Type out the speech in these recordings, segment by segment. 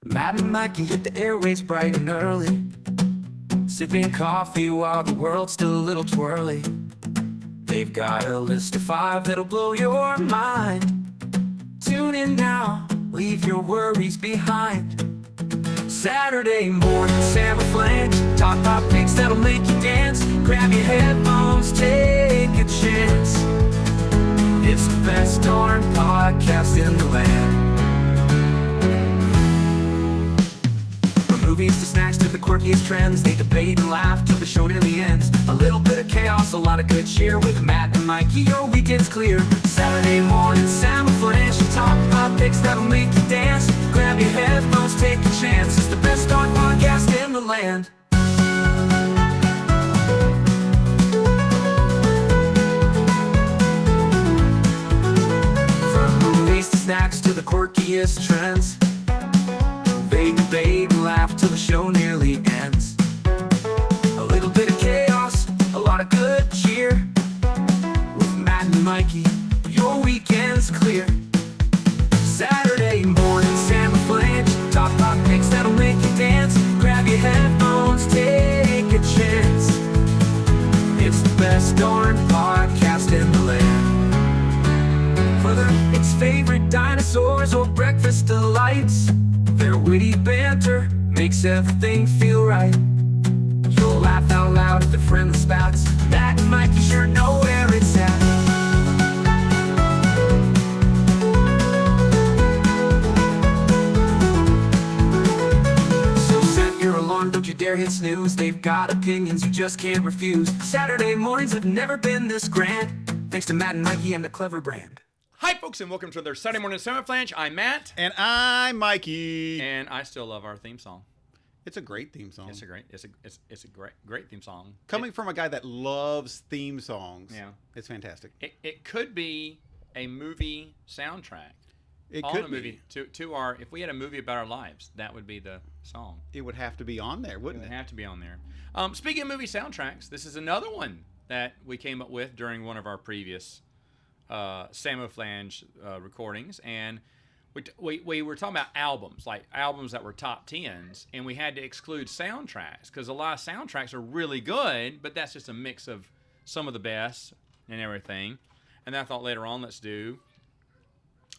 Matt and Mikey hit the airwaves bright and early, sipping coffee while the world's still a little twirly. They've got a list of 5 that'll blow your mind. Tune in now, leave your worries behind. Saturday morning, Samoflange, talk topics that'll make you dance. Grab your headphones, take a chance. It's the best darn podcast in the land. From movies to snacks to the quirkiest trends, they debate and laugh till the show nearly ends. A little bit of chaos, a lot of good cheer. With Matt and Mikey, your weekend's clear. Saturday morning, Samoflange, talk topics that'll make you dance. Grab your headphones, take a chance. It's the best darn podcast in the land. From movies to snacks to the quirkiest trends, they debate and laugh till the show nearly ends. A little bit of chaos, a lot of good cheer. With Matt and Mikey, your weekend's clear. Saturday morning, Samoflange, talk topics that'll make you dance. Grab your headphones, take a chance. It's the best darn podcast in the land. Whether it's favorite dinosaurs or breakfast delights, their witty banter makes everything feel right. You'll laugh out loud at the friendly spouts. Matt and Mikey sure know where it's at. So set your alarm, don't you dare hit snooze. They've got opinions you just can't refuse. Saturday mornings have never been this grand, thanks to Matt and Mikey and the Clever brand. Hi, folks, and welcome to their Sunday morning Samoflange. I'm Matt, And I'm Mikey. and I still love our theme song. It's a great theme song. It's a great theme song. Coming from a guy that loves theme songs. Yeah. It's fantastic. It could be a movie soundtrack. It On could a movie to our. If we had a movie about our lives, that would be the song. It would have to be on there, It wouldn't would it? have to be on there. Speaking of movie soundtracks, this is another one that we came up with during one of our previous Samoflange recordings, and we were talking about albums, like albums that were top 10s, and we had to exclude soundtracks because a lot of soundtracks are really good, but that's just a mix of some of the best and everything. And I thought later on, let's do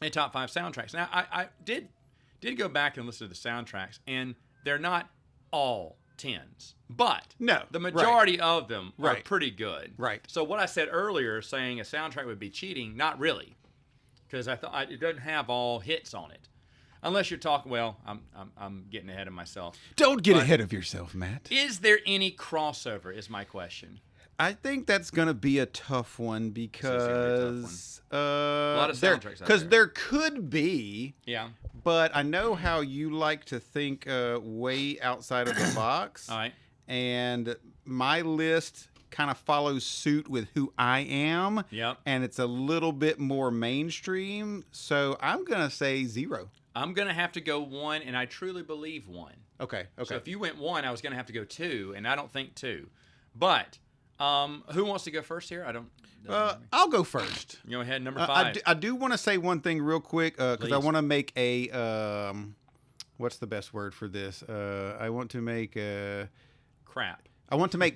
a top 5 soundtracks. Now I did go back and listen to the soundtracks, and they're not all 10s, but No, the majority of them are Right. pretty good. Right. So what I said earlier, saying a soundtrack would be cheating, not really, because I thought it doesn't have all hits on it, unless you're talking. Well, I'm getting ahead of myself. Don't get But- ahead of yourself, Matt. Is there any crossover? Is my question. I think that's going to be a tough one because A lot of soundtracks out because there. there could be, Yeah. but I know how you like to think way outside of the box. All right. And my list kind of follows suit with who I am. Yep. And it's a little bit more mainstream. So I'm going to say 0. I'm gonna have to go 1, and I truly believe 1. Okay. So if you went 1, I was gonna have to go 2, and I don't think 2. But who wants to go first here? I don't. I'll go first. Go ahead, number 5. I do want to say one thing real quick because I Please. want to make a what's the best word for this? I want to make Crap.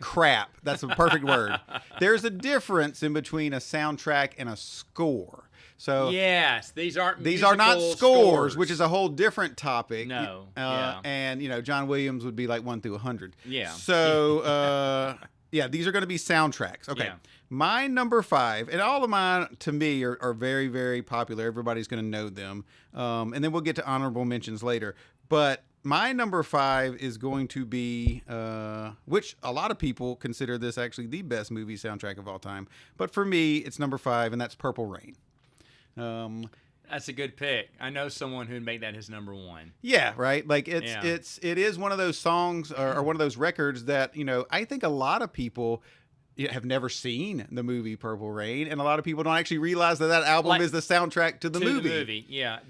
crap. That's a perfect word. There's a difference in between a soundtrack and a score. So Yes, these are not musical scores, which is a whole different topic. No, And John Williams would be like 1 through 100. Yeah. So yeah, these are going to be soundtracks. Okay. Yeah. My number 5, and all of mine to me are very, very popular. Everybody's going to know them. And then we'll get to honorable mentions later. But my number 5 is going to be, which a lot of people consider this actually the best movie soundtrack of all time. But for me, it's number 5, and that's Purple Rain. That's a good pick. I know someone who'd make that his number 1. Yeah, right. Like it is one of those songs or one of those records that I think a lot of people have never seen the movie Purple Rain, and a lot of people don't actually realize that album is the soundtrack to the movie. Yeah,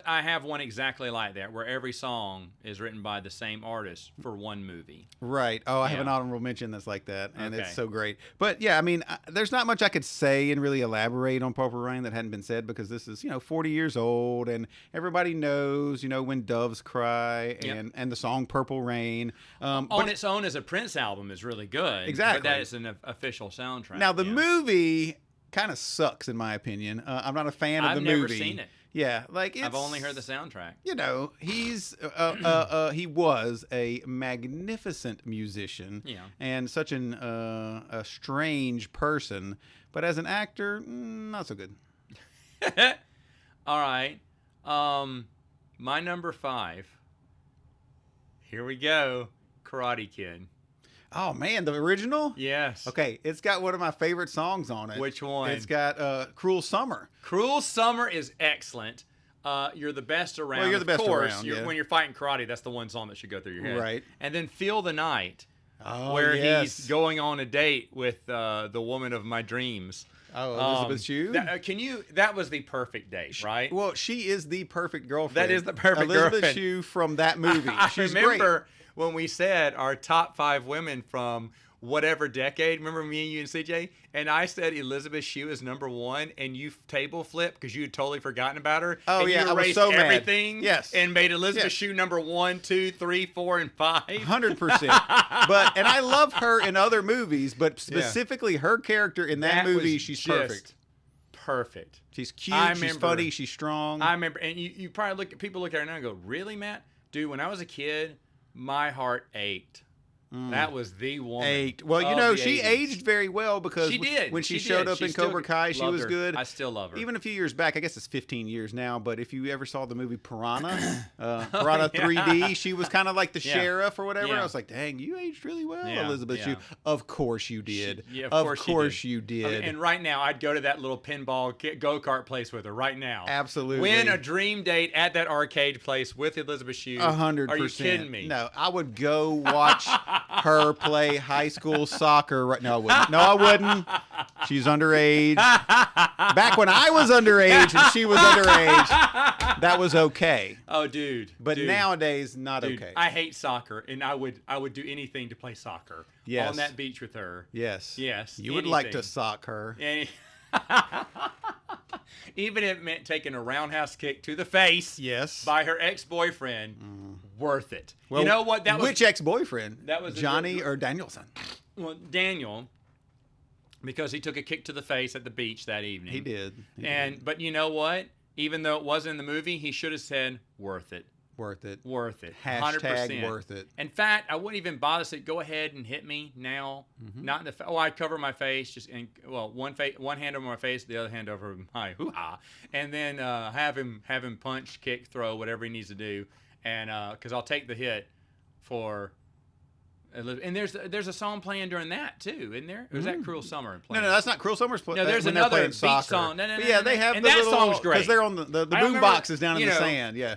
I have one exactly like that, where every song is written by the same artist for one movie. Right. Oh, I have an honorable mention that's like that, and it's so great. But yeah, I mean, there's not much I could say and really elaborate on Purple Rain that hadn't been said, because this is 40 years old, and everybody knows When Doves Cry and the song Purple Rain. On its own as a Prince album is really good. Exactly. But that is an official soundtrack. Now the movie kind of sucks in my opinion. I'm not a fan of the movie. I've never seen it. Yeah, I've only heard the soundtrack. He was a magnificent musician, and such a strange person, but as an actor, not so good. All right, my number 5. Here we go, Karate Kid. Oh man, the original? Yes. Okay, it's got one of my favorite songs on it. Which one? It's got "Cruel Summer." "Cruel Summer" is excellent. You're the best around. Well, you're the best of course, around. When you're fighting karate, that's the one song that should go through your head. Right. And then "Feel the Night," where he's going on a date with the woman of my dreams. Oh, Elizabeth Shue? That was the perfect date, right? Well, she is the perfect girlfriend. That is the perfect Elizabeth girlfriend. Shue from that movie. She's I remember great. when we said our top 5 women from whatever decade. Remember me and you and CJ? And I said Elizabeth Shue is number 1, and you table flipped because you had totally forgotten about her. Oh, and yeah, you I was erased so mad. everything. Yes. And made Elizabeth Shue number 1, 2, 3, 4, and 5. 100%. And I love her in other movies, but specifically her character in that movie, she's perfect. Perfect. She's cute, she's funny, she's strong. I remember, and you probably people look at her now and go, "Really, Matt? Dude, when I was a kid, my heart ached." That was the woman. Well, she aged very well, because she did. When she showed up in Cobra Kai, she was good. I still love her. Even a few years back, I guess it's 15 years now, but if you ever saw the movie Piranha, Piranha 3D, she was kind of like the sheriff or whatever. I was like, dang, you aged really well, Elizabeth Shue. Of course you did. Of course you did. And right now, I'd go to that little pinball go-kart place with her right now. Absolutely. Win a dream date at that arcade place with Elizabeth Shue. 100%. Are you kidding me? No, I would go watch her play high school soccer right now. I wouldn't. She's underage. Back when I was underage and she was underage, that was okay. Oh, dude. But nowadays, not okay. I hate soccer, and I would do anything to play soccer. Yes. On that beach with her. Yes. Yes. You would like to sock her. Even if it meant taking a roundhouse kick to the face. Yes. By her ex-boyfriend. Worth it. Well, you know what? Which ex-boyfriend? That was Johnny or Danielson? Well, Daniel, because he took a kick to the face at the beach that evening. He did. But you know what? Even though it wasn't in the movie, he should have said, worth it. Worth it. Worth it. Hashtag 100%. worth it. In fact, I wouldn't even bother to say, go ahead and hit me now. Not in the I'd cover my face, one hand over my face, the other hand over my hoo-ha, and then have him punch, kick, throw, whatever he needs to do, and because I'll take the hit for. And there's a song playing during that too, isn't there? Or is that "Cruel Summer"? No, that's not "Cruel Summer's" playing. No, there's another beach song. No, they have and the that little, song's great because they're on the boom boxes down in the sand. Yeah.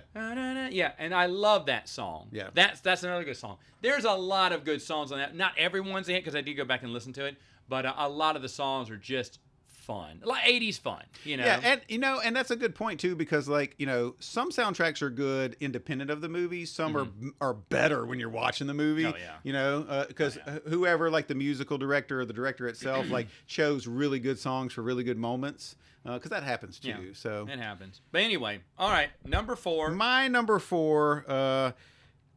Yeah, and I love that song. Yeah. That's another good song. There's a lot of good songs on that. Not everyone's a hit because I did go back and listen to it, but a lot of the songs are just fun, like 80s fun, Yeah, and that's a good point too, because some soundtracks are good independent of the movie. Some are better when you're watching the movie. Oh yeah. Because whoever, like the musical director or the director itself, chose really good songs for really good moments. Because that happens too. Yeah, so it happens. But anyway, all right, number 4. My number 4.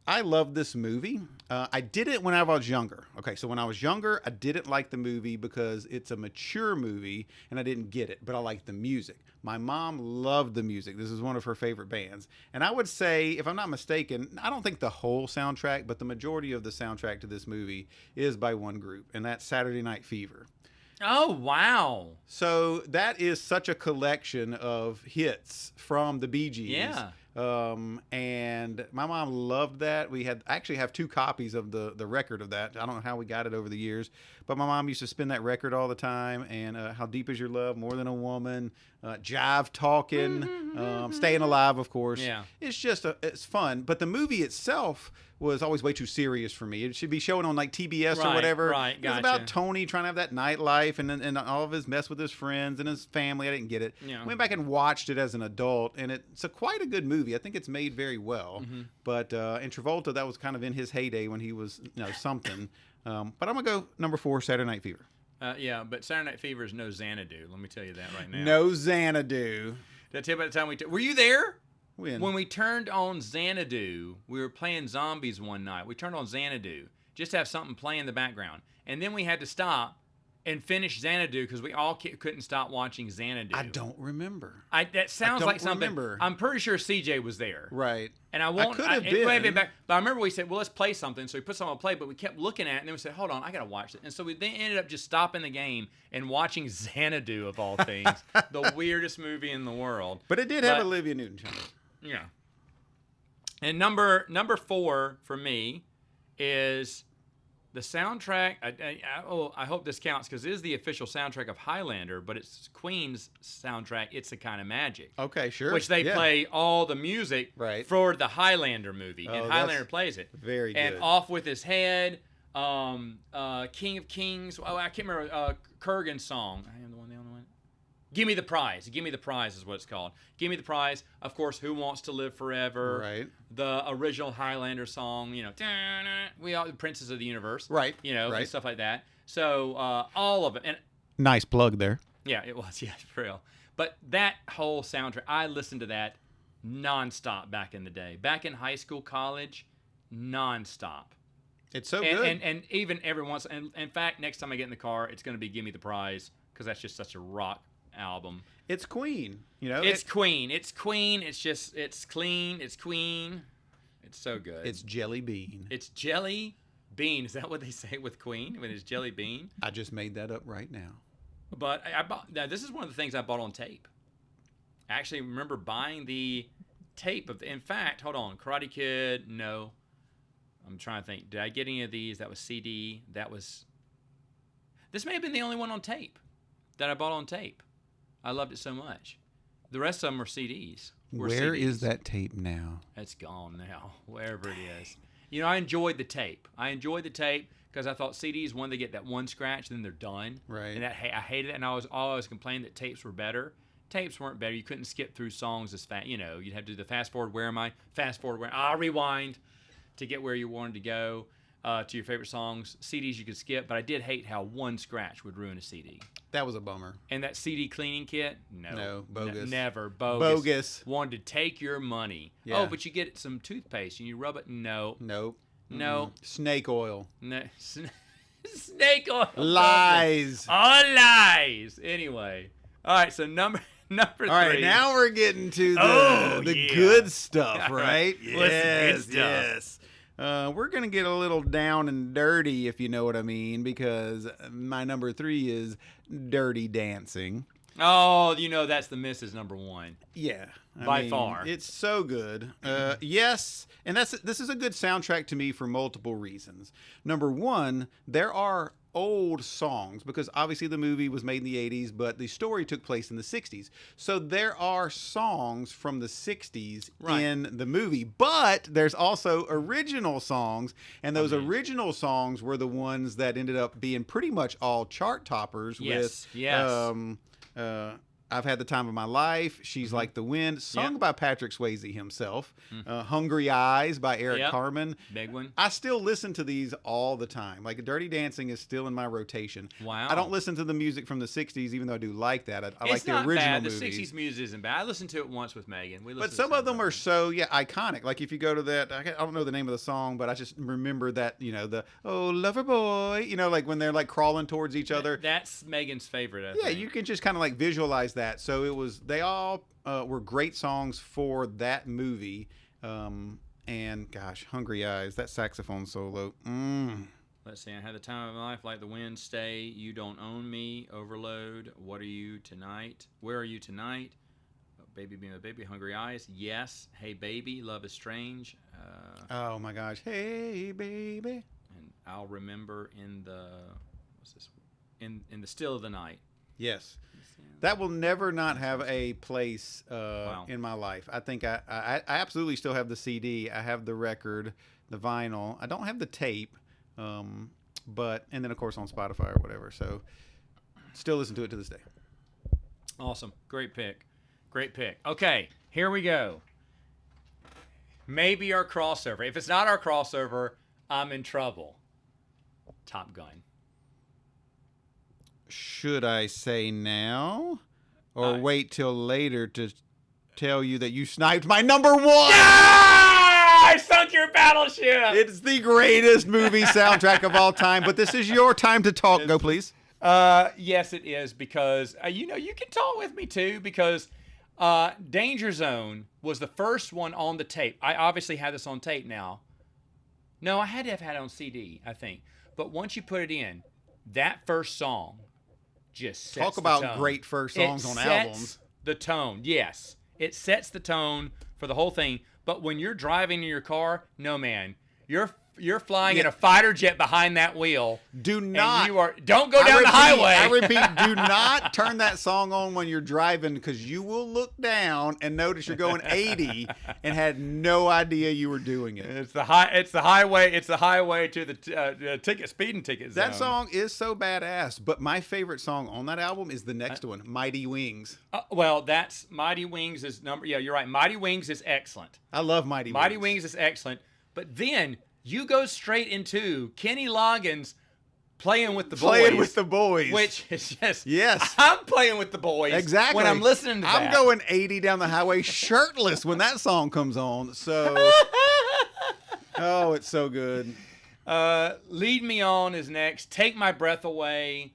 I love this movie. I did it when I was younger. Okay, so when I was younger, I didn't like the movie because it's a mature movie and I didn't get it, but I liked the music. My mom loved the music. This is one of her favorite bands. And I would say, if I'm not mistaken, I don't think the whole soundtrack, but the majority of the soundtrack to this movie is by one group, and that's Saturday Night Fever. Oh, wow. So that is such a collection of hits from the Bee Gees. Yeah. And my mom loved that. We actually have 2 copies of the record of that. I don't know how we got it over the years, but my mom used to spin that record all the time. And How Deep Is Your Love, More Than a Woman, Jive Talking, Staying Alive, of course. Yeah. It's just it's fun, but the movie itself was always way too serious for me. It should be shown on like TBS or Right, whatever. right, It was about Tony trying to have that nightlife and all of his mess with his friends and his family. I didn't get it. Yeah. Went back and watched it as an adult, and it's quite a good movie. I think it's made very well. But in Travolta, that was kind of in his heyday when he was something. But I'm gonna go number 4, Saturday Night Fever. Yeah, but Saturday Night Fever is no Xanadu. Let me tell you that right now. No Xanadu. Did I tell you about the time were you there? When we turned on Xanadu, we were playing zombies one night. We turned on Xanadu just to have something play in the background. And then we had to stop and finish Xanadu because we all couldn't stop watching Xanadu. I don't remember. That sounds like something. Remember. I'm pretty sure CJ was there. Right. And I won't. could have it may been. back, but I remember we said, well, let's play something. So we put something on play, but we kept looking at it, and then we said, hold on, I got to watch it. And so we then ended up just stopping the game and watching Xanadu, of all things. The weirdest movie in the world. But it did have Olivia Newton-John. Yeah. And number 4 for me is the soundtrack. I hope this counts because it is the official soundtrack of Highlander, but it's Queen's soundtrack, It's a Kind of Magic. Okay, sure. Which they play all the music for the Highlander movie. And Highlander plays it. Very good. And Off With His Head, King of Kings. Oh, I can't remember Kurgan's song. I am the only one. Give Me the Prize. Give Me the Prize is what it's called. Give Me the Prize. Of course, Who Wants to Live Forever. Right. The original Highlander song, we all the Princes of the Universe. Right. And stuff like that. So all of it. And nice plug there. yeah, it was. Yeah, for real. But that whole soundtrack, I listened to that nonstop back in the day. Back in high school, college, nonstop. It's so good. And even every once, and in fact, next time I get in the car, it's going to be Give Me the Prize because that's just such a rock album. It's Queen, It's Queen. It's Queen. It's just, it's clean. It's Queen. It's so good. It's Jelly Bean. It's Jelly Bean. Is that what they say with Queen? When it's Jelly Bean? I just made that up right now. But I bought. Now this is one of the things I bought on tape. I actually remember buying the tape of. In fact, hold on, Karate Kid. No, I'm trying to think. Did I get any of these? That was CD. That was. This may have been the only one on tape that I bought on tape. I loved it so much. The rest of them are CDs. Where is that tape now? It's gone now, wherever it is. I enjoyed the tape. Because I thought CDs, when they get that one scratch, then they're done. Right. And I hated it, and I was always complaining that tapes were better. Tapes weren't better. You couldn't skip through songs as fast. You'd have to do the fast forward. Where am I? Fast forward. Where? I'll rewind to get where you wanted to go to your favorite songs. CDs you could skip, but I did hate how one scratch would ruin a CD. That was a bummer. And that CD cleaning kit? No, bogus. Never. Bogus. Bogus. Wanted to take your money. Yeah. Oh, but you get some toothpaste and you rub it. No. Nope. No. Snake oil. No. Snake oil. Lies. All lies. Anyway. All right, so number 3. All right, now we're getting to the good stuff, right? Yes, yes. We're going to get a little down and dirty, if you know what I mean, because my number 3 is Dirty Dancing. Oh, that's the Mrs. number 1. Yeah. By far. It's so good. Yes, and this is a good soundtrack to me for multiple reasons. Number 1, there are old songs because obviously the movie was made in the 80s, but the story took place in the 60s. So there are songs from the 60s in the movie, but there's also original songs, and those original songs were the ones that ended up being pretty much all chart toppers with I've Had the Time of My Life, She's Like the Wind, sung by Patrick Swayze himself, Hungry Eyes by Eric Carmen. Big one. I still listen to these all the time. Like Dirty Dancing is still in my rotation. Wow. I don't listen to the music from the 60s, even though I do like that. I like the not original bad. movies. The 60s music isn't bad. I listened to it once with Megan. But some of them are so, iconic. Like if you go to that, I don't know the name of the song, but I just remember that, the, oh, lover boy, like when they're like crawling towards each other. That's Megan's favorite, I think. You can just kind of like visualize that. So they all were great songs for that movie. And gosh, Hungry Eyes, that saxophone solo. Let's see. I Had the Time of My Life, Like the Wind, Stay, You Don't Own Me, Overload, What Are You Tonight, Where Are You Tonight, Baby Be My Baby, Hungry Eyes, Yes, Hey Baby, Love Is Strange. Oh my gosh, Hey Baby. And I'll Remember in the, what's this? In the Still of the Night. Yes. That will never not have a place Wow. in my life. I think I absolutely still have the CD. I have the record, the vinyl. I don't have the tape, but and then of course on Spotify or whatever. So still listen to it to this day. Awesome. Great pick. Great pick. Okay, here we go. Maybe our crossover. If it's not our crossover, I'm in trouble. Top Gun. Should I say now or wait till later to tell you that you sniped my number one? I sunk your battleship. It's the greatest movie soundtrack of all time, but this is your time to talk. Go, please. Yes, it is, because, you can talk with me, too, because Danger Zone was the first one on the tape. I obviously have this on tape now. No, I had to have had it on CD, I think. But once you put it in, that first song just sets Talk about the tone. great first songs on sets albums. The tone, yes. It sets the tone for the whole thing. But when you're driving in your car, no, man. You're flying in a fighter jet behind that wheel. Do not. Don't go down the highway. I repeat, do not turn that song on when you're driving, because you will look down and notice you're going 80 and had no idea you were doing it. It's the highway. It's the highway to the speeding ticket zone. That song is so badass, but my favorite song on that album is the next one, Mighty Wings. Well, that's Mighty Wings is number. Yeah, you're right. Mighty Wings is excellent. I love Mighty Wings. Mighty Wings is excellent. But then you go straight into Kenny Loggins playing with the boys. Playing with the boys. Which is just... Yes. I'm playing with the boys. Exactly. When I'm listening to that. I'm going 80 down the highway shirtless when that song comes on. So... oh, it's so good. Lead Me On is next. Take My Breath Away.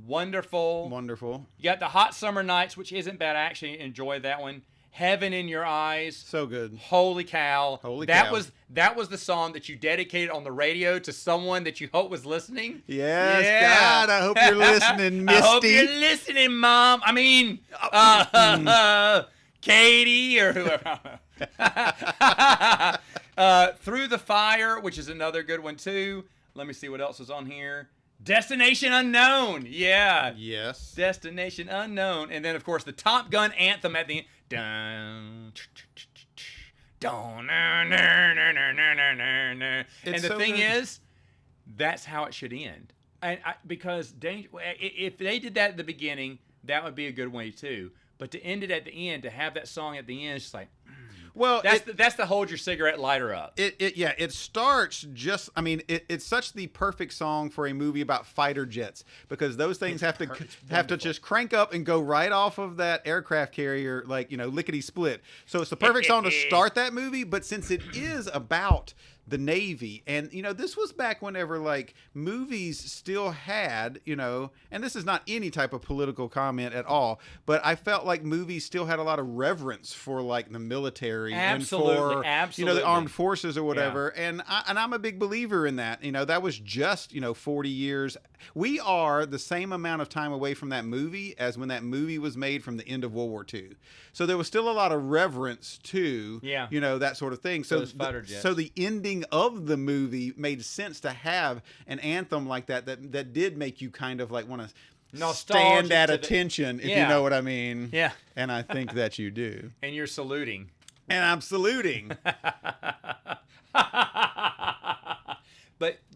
Wonderful. Wonderful. You got the Hot Summer Nights, which isn't bad. I actually enjoyed that one. Heaven in Your Eyes. So good. Holy cow. Holy that cow. That was the song that you dedicated on the radio to someone that you hope was listening. Yes, Yeah. God, I hope you're listening, Misty. I hope you're listening, Mom. I mean, Katie or whoever. Through the Fire, which is another good one too. Let me see what else is on here. Destination Unknown. Yeah. Yes. Destination Unknown. And then, of course, the Top Gun anthem at the end. Dun, dun, and the so thing good. is, that's how it should end. Because if they did that at the beginning, that would be a good way too. But to end it at the end, to have that song at the end, it's just like... Well, that's the hold your cigarette lighter up. It starts just. I mean, it's such the perfect song for a movie about fighter jets, because those things have to just crank up and go right off of that aircraft carrier, like, lickety split. So it's the perfect song to start that movie. But since it is about the Navy, and this was back whenever like movies still had, and this is not any type of political comment at all, but I felt like movies still had a lot of reverence for like the military and for the armed forces or whatever. Yeah. And I'm a big believer in that. That was just 40 years. We are the same amount of time away from that movie as when that movie was made from the end of World War II. So there was still a lot of reverence to that sort of thing. So so the ending of the movie made sense to have an anthem like that did make you kind of like want to stand at attention, if you know what I mean. Yeah. And I think that you do. And you're saluting. And I'm saluting.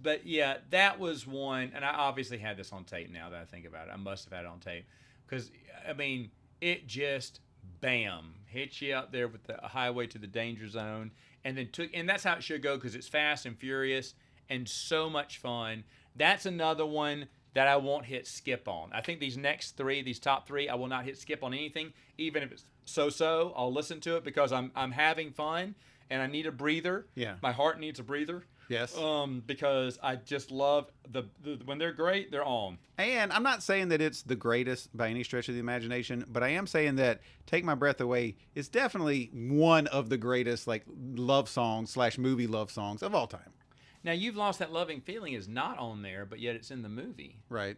But yeah, that was one, and I obviously had this on tape now that I think about it. I must have had it on tape, because, I mean, it just, bam, hits you up there with the highway to the danger zone, and that's how it should go, because it's fast and furious and so much fun. That's another one that I won't hit skip on. I think these top three, I will not hit skip on anything, even if it's so-so. I'll listen to it because I'm having fun, and I need a breather. Yeah. My heart needs a breather. Yes. Because I just love the when they're great, they're on. And I'm not saying that it's the greatest by any stretch of the imagination, but I am saying that Take My Breath Away is definitely one of the greatest like love songs / movie love songs of all time. Now, You've Lost That Loving Feeling is not on there, but yet it's in the movie. Right.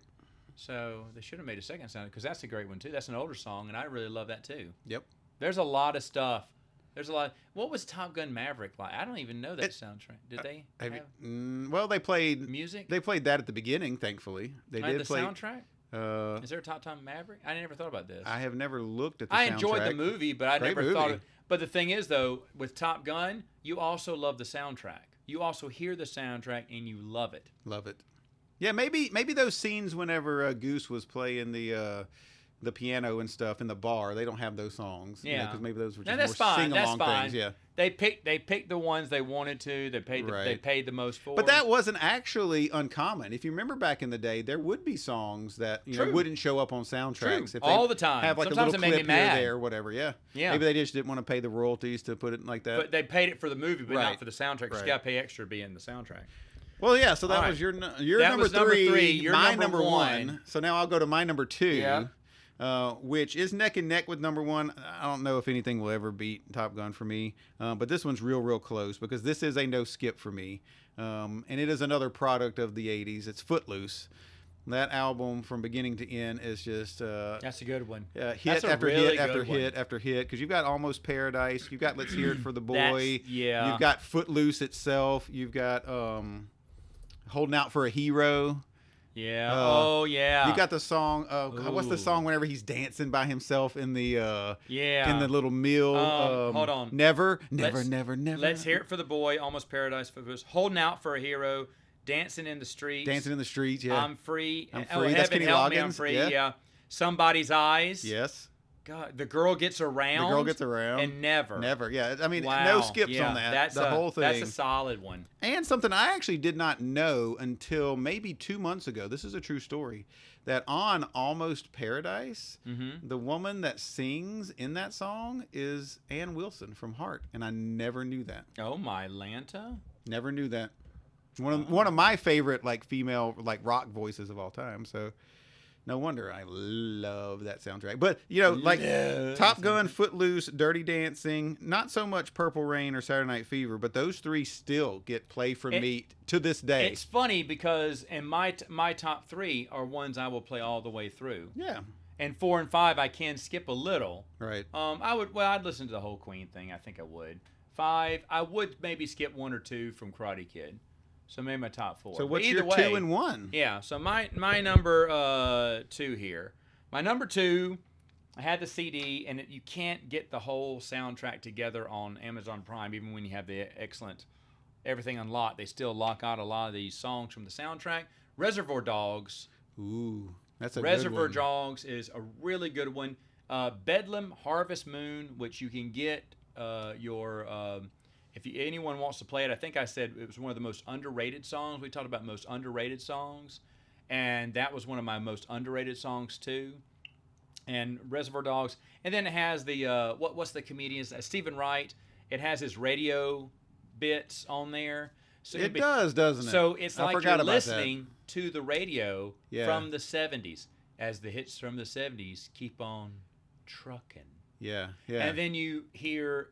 So they should have made a second sound, because that's a great one too. That's an older song, and I really love that too. Yep. There's a lot of stuff. There's a lot. What was Top Gun Maverick like? I don't even know that soundtrack. Did they have well, they played music? They played that at the beginning, thankfully. They did the play soundtrack. Is there a Top Gun Maverick? I never thought about this. I have never looked at the I soundtrack. enjoyed the movie, but I Great never thought movie. of. But the thing is, though, with Top Gun, you also love the soundtrack. You also hear the soundtrack and you love it. Love it. Yeah, maybe those scenes whenever Goose was playing the piano and stuff in the bar, they don't have those songs. Yeah, because maybe those were no, just that's more fine. That's sing-along fine. things. Yeah. They picked the ones they wanted to. They paid the most for. But that wasn't actually uncommon. If you remember back in the day, there would be songs that True. wouldn't show up on soundtracks. True. If they All the time. Have like Sometimes a it little made me clip here or mad. there or whatever. Yeah. Yeah. Maybe they just didn't want to pay the royalties to put it like that. But they paid it for the movie, but Right. not for the soundtrack. 'Cause Right. You got to pay extra to be in the soundtrack. Well, yeah. So that All right. was your That number was number three. three, your my number number one. one. So now I'll go to my number two. Yeah. Which is neck and neck with number one. I don't know if anything will ever beat Top Gun for me, but this one's real close because this is a no skip for me, and it is another product of the '80s. It's Footloose. That album from beginning to end is just That's a good one. hit That's a after really hit after good one. hit after hit because you've got Almost Paradise, you've got Let's Hear It for the Boy, Yeah. you've got Footloose itself, you've got Holding Out for a Hero. Yeah. Oh yeah. You got the song. God, what's the Ooh. song whenever he's dancing by himself in the Yeah. in the little meal? Hold on. Never. Let's hear it for the boy. Almost Paradise for us. Holding out for a hero. Dancing in the streets. Dancing in the streets. Yeah. I'm free. I'm Oh, free. That's heaven Kenny help me. I'm Loggins. free. Yeah. Yeah. Somebody's eyes. Yes. God, the girl gets around. The girl gets around. And never. Never. Yeah. I mean, Wow. no skips Yeah, on that. That's the whole thing. That's a solid one. And something I actually did not know until maybe 2 months ago. This is a true story. That on Almost Paradise, Mm-hmm. the woman that sings in that song is Ann Wilson from Heart, and I never knew that. Oh my Lanta. Never knew that. One of my favorite like female like rock voices of all time. So no wonder I love that soundtrack. But you know, like Top Gun, Footloose, Dirty Dancing, not so much Purple Rain or Saturday Night Fever, but those three still get play from me to this day. It's funny because in my top three are ones I will play all the way through. Yeah. And 4 and 5 I can skip a little. Right. I'd listen to the whole Queen thing. I think I would. 5, I would maybe skip 1 or 2 from Karate Kid. So maybe my top 4. So But what's either your way, 2 and 1? Yeah. So my number 2 here. My number 2, I had the CD, and you can't get the whole soundtrack together on Amazon Prime, even when you have the excellent everything unlocked. They still lock out a lot of these songs from the soundtrack. Reservoir Dogs. Ooh, that's a Reservoir good one. Dogs is a really good one. Bedlam Harvest Moon, which you can get anyone wants to play it. I think I said it was one of the most underrated songs. We talked about most underrated songs, and that was one of my most underrated songs too. And Reservoir Dogs, and then it has the what's the comedian's Stephen Wright. It has his radio bits on there. So It does, doesn't it? So it's I like forgot you're about that. listening to the radio Yeah. from the 70s, as the hits from the 70s keep on trucking. Yeah, yeah. And then you hear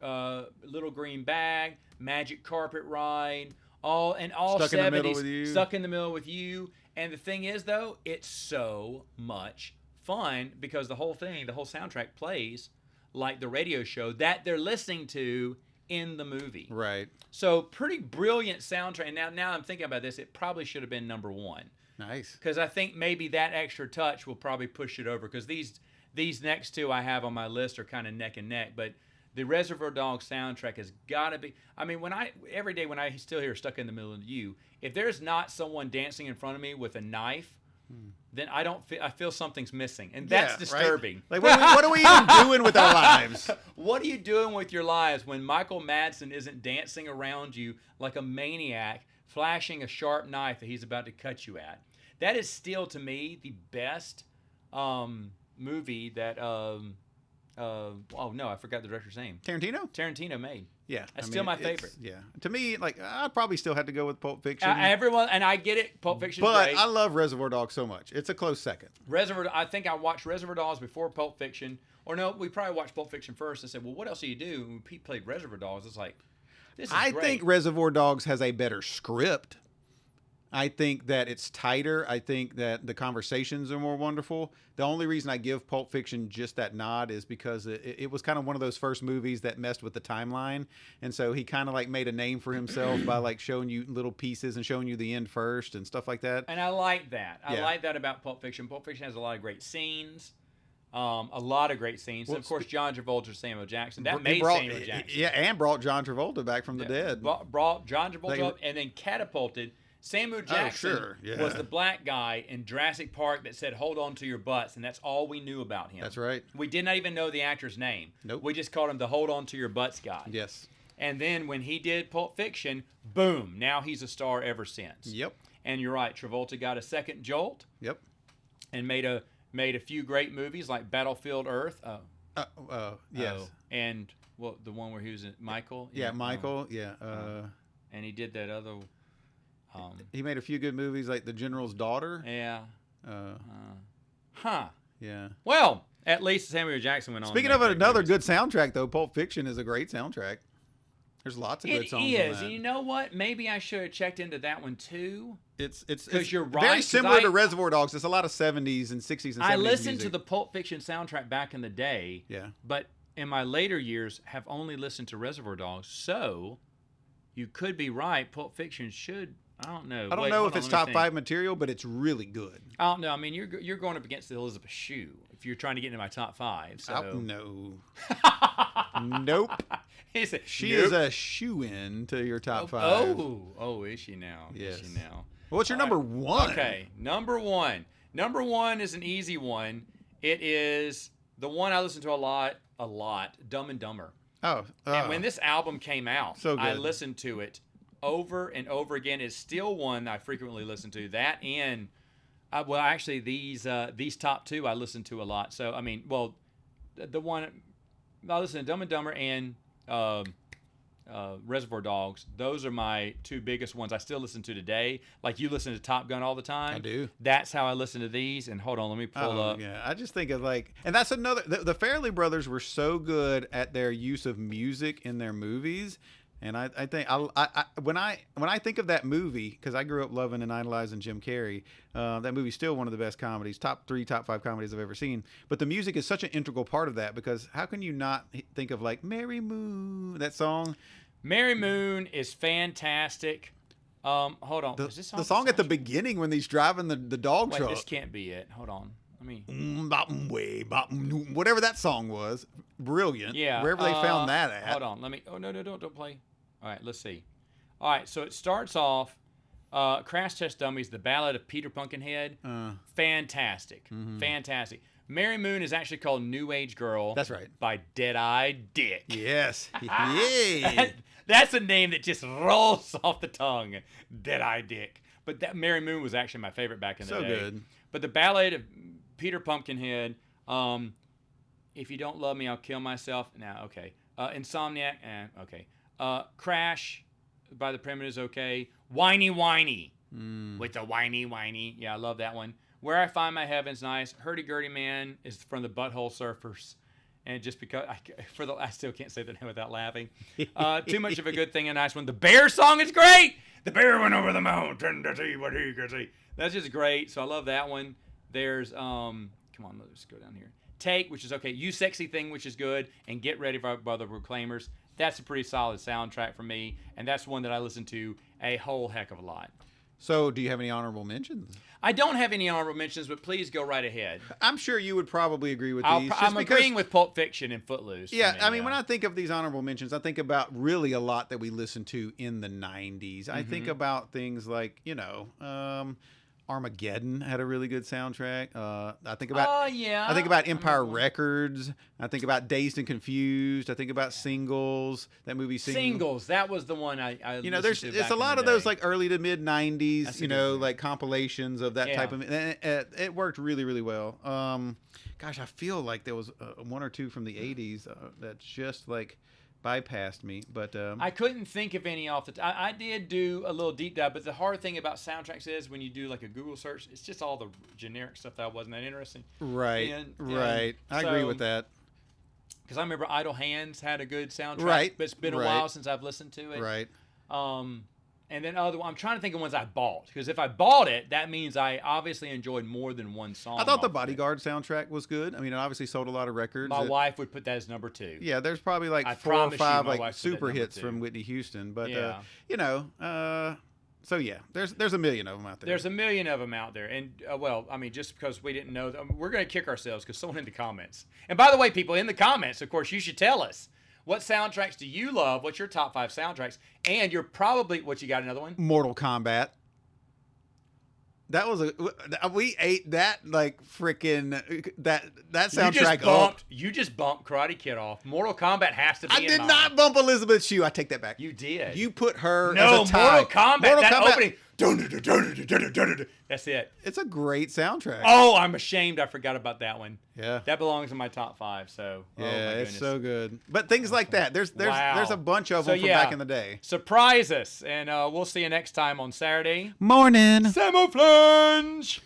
Little Green Bag, Magic Carpet Ride, all Stuck 70s. in the Middle with You. Stuck in the Middle with You. And the thing is, though, it's so much fun because the whole soundtrack plays like the radio show that they're listening to in the movie. Right. So pretty brilliant soundtrack. And now I'm thinking about this, it probably should have been number 1. Nice. Because I think maybe that extra touch will probably push it over. Because these next two I have on my list are kind of neck and neck. But the Reservoir Dogs soundtrack has got to be. I mean, every day when I still hear Stuck in the Middle of You, if there's not someone dancing in front of me with a knife, then I feel something's missing, and that's Yeah, disturbing. Right? Like, what are we even doing with our lives? What are you doing with your lives when Michael Madsen isn't dancing around you like a maniac, flashing a sharp knife that he's about to cut you at? That is still, to me, the best movie that. Oh no, I forgot the director's name. Tarantino made. Yeah, That's still my favorite. Yeah, to me, like I'd probably still have to go with Pulp Fiction. Everyone, and I get it. Pulp Fiction's but great. I love Reservoir Dogs so much. It's a close second. I think I watched Reservoir Dogs before Pulp Fiction. Or no, we probably watched Pulp Fiction first and said, well, what else do you do? And when Pete played Reservoir Dogs, it's like, this is I great. think Reservoir Dogs has a better script. I think that it's tighter. I think that the conversations are more wonderful. The only reason I give Pulp Fiction just that nod is because it was kind of one of those first movies that messed with the timeline. And so he kind of like made a name for himself by like showing you little pieces and showing you the end first and stuff like that. And I like that. I Yeah. like that about Pulp Fiction. Pulp Fiction has a lot of great scenes. A lot of great scenes. Well, and of course, John Travolta, Samuel Jackson. That He made brought- Samuel Jackson. Yeah, and brought John Travolta back from the dead. Brought John Travolta Like- up and then catapulted. Samuel Jackson sure, yeah. was the black guy in Jurassic Park that said, "Hold on to your butts," and that's all we knew about him. That's right. We did not even know the actor's name. Nope. We just called him the "Hold on to your butts" guy. Yes. And then when he did Pulp Fiction, boom! Now he's a star ever since. Yep. And you're right. Travolta got a second jolt Yep. and made a few great movies like Battlefield Earth. Yes. And well, the one where he was in Michael. Yeah, Michael. Yeah. And he did that other. He made a few good movies like The General's Daughter. Yeah. Uh, yeah. Well, at least Samuel Jackson went on. Speaking to of make great another movies. good soundtrack, though, Pulp Fiction is a great soundtrack. There's lots of good It songs. is. On And that. you know what? Maybe I should have checked into that one too. It's 'Cause you're right, very 'cause similar I- to Reservoir Dogs. It's a lot of 70s and 60s and 70s I listened music. to the Pulp Fiction soundtrack back in the day. Yeah. But in my later years, have only listened to Reservoir Dogs. So you could be right. Pulp Fiction should. I don't know. I don't Wait, know hold if on, it's let me top think. 5 material, but it's really good. I don't know. I mean, you're going up against Elizabeth Shue if you're trying to get into my top 5. So No. Nope. He said, She "Nope." is a shoe-in to your top 5. Oh, is she now? Yes. Is she now? Well, what's your All number right. one? Okay, number one. Number one is an easy one. It is the one I listen to a lot. Dumb and Dumber. Oh. And when this album came out, So I good. listened to it over and over again. It's still one I frequently listen to. That and well, actually, these top two I listen to a lot. So I mean, well, the one I listen to Dumb and Dumber and Reservoir Dogs. Those are my two biggest ones I still listen to today. Like you listen to Top Gun all the time. I do. That's how I listen to these. And hold on, let me pull up. Yeah, I just think of like, and that's another. The Farrelly brothers were so good at their use of music in their movies, and I think when I think of that movie, because I grew up loving and idolizing Jim Carrey, that movie's still one of the best comedies, top 3, top 5 comedies I've ever seen. But the music is such an integral part of that, because how can you not think of like Mary Moon, that song? Mary Moon is fantastic. Hold on. Is this The song at the soundtrack? beginning when he's driving the dog Wait, truck. this can't be it. Hold on. Let me. Whatever that song was, brilliant. Yeah. Wherever they found that at. Hold on. Let me. Oh no, don't play. All right, let's see. All right, so it starts off. Crash Test Dummies, the Ballad of Peter Pumpkinhead. Fantastic, fantastic. Mary Moon is actually called New Age Girl. That's right. By Dead-Eye Dick. Yes. Yeah. That's a name that just rolls off the tongue. Dead-Eye Dick. But that Mary Moon was actually my favorite back in the So day. good. But the Ballad of Peter Pumpkinhead, If You Don't Love Me, I'll Kill Myself. Nah, okay. Insomniac, okay. Crash by the Primitives, okay. Whiny Whiny with the whiny. Yeah, I love that one. Where I Find My Heaven's nice. Hurdy-Gurdy Man is from the Butthole Surfers. And just because I still can't say the name without laughing. Too Much of a Good Thing, a nice one. The Bear song is great. The bear went over the mountain to see what he could see. That's just great. So I love that one. There's come on, let's go down here. Take, which is okay. You Sexy Thing, which is good, and Get Ready by the Proclaimers. That's a pretty solid soundtrack for me, and that's one that I listen to a whole heck of a lot. So, do you have any honorable mentions? I don't have any honorable mentions, but please go right ahead. I'm sure you would probably agree with these. I'm agreeing with Pulp Fiction and Footloose. for Yeah, me, I mean, when I think of these honorable mentions, I think about really a lot that we listened to in the 90s. I think about things like, Armageddon had a really good soundtrack. I think about yeah. I think about Empire Records. I think about Dazed and Confused. I think about Singles. That movie Singles. That was the one I there's listened to it's back a lot in of the those day. like early to mid 90s, That's a good one. like compilations of that Yeah. type of. It worked really, really well. Gosh, I feel like there was one or two from the 80s that just like bypassed me, but I couldn't think of any off the. I did do a little deep dive, but the hard thing about soundtracks is when you do like a Google search, it's just all the generic stuff that wasn't that interesting. right, And right, I agree so- with that. Because I remember Idle Hands had a good soundtrack, Right, but it's been a right. while since I've listened to it. Right. And then I'm trying to think of ones I bought, because if I bought it, that means I obviously enjoyed more than one song. I thought the off of it. Bodyguard soundtrack was good. I mean, it obviously sold a lot of records. My wife would put that as number 2. Yeah, there's probably like I 4 or promise you 5 my like wife put that super number hits 2. from Whitney Houston, but Yeah. so yeah, there's a million of them out there. There's a million of them out there. And, well, I mean, just because we didn't know, we're going to kick ourselves because someone in the comments. And by the way, people, in the comments, of course, you should tell us, what soundtracks do you love? What's your top 5 soundtracks? And you're probably, what, you got another one? Mortal Kombat. That was we ate that like freaking that soundtrack up. You just bumped Karate Kid off. Mortal Kombat has to be I in did mine. not bump Elizabeth Shue. I take that back. You did. You put her No, as a tie. Mortal Kombat, opening. That's it. It's a great soundtrack. Oh, I'm ashamed I forgot about that one. Yeah. That belongs in my top 5, so. Yeah, oh my it's goodness. so good. But things like that. There's Wow. a bunch of them from back in the day. Surprise us, and we'll see you next time on Saturday. Morning. Samoflange!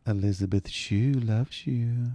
Elizabeth Shue loves you.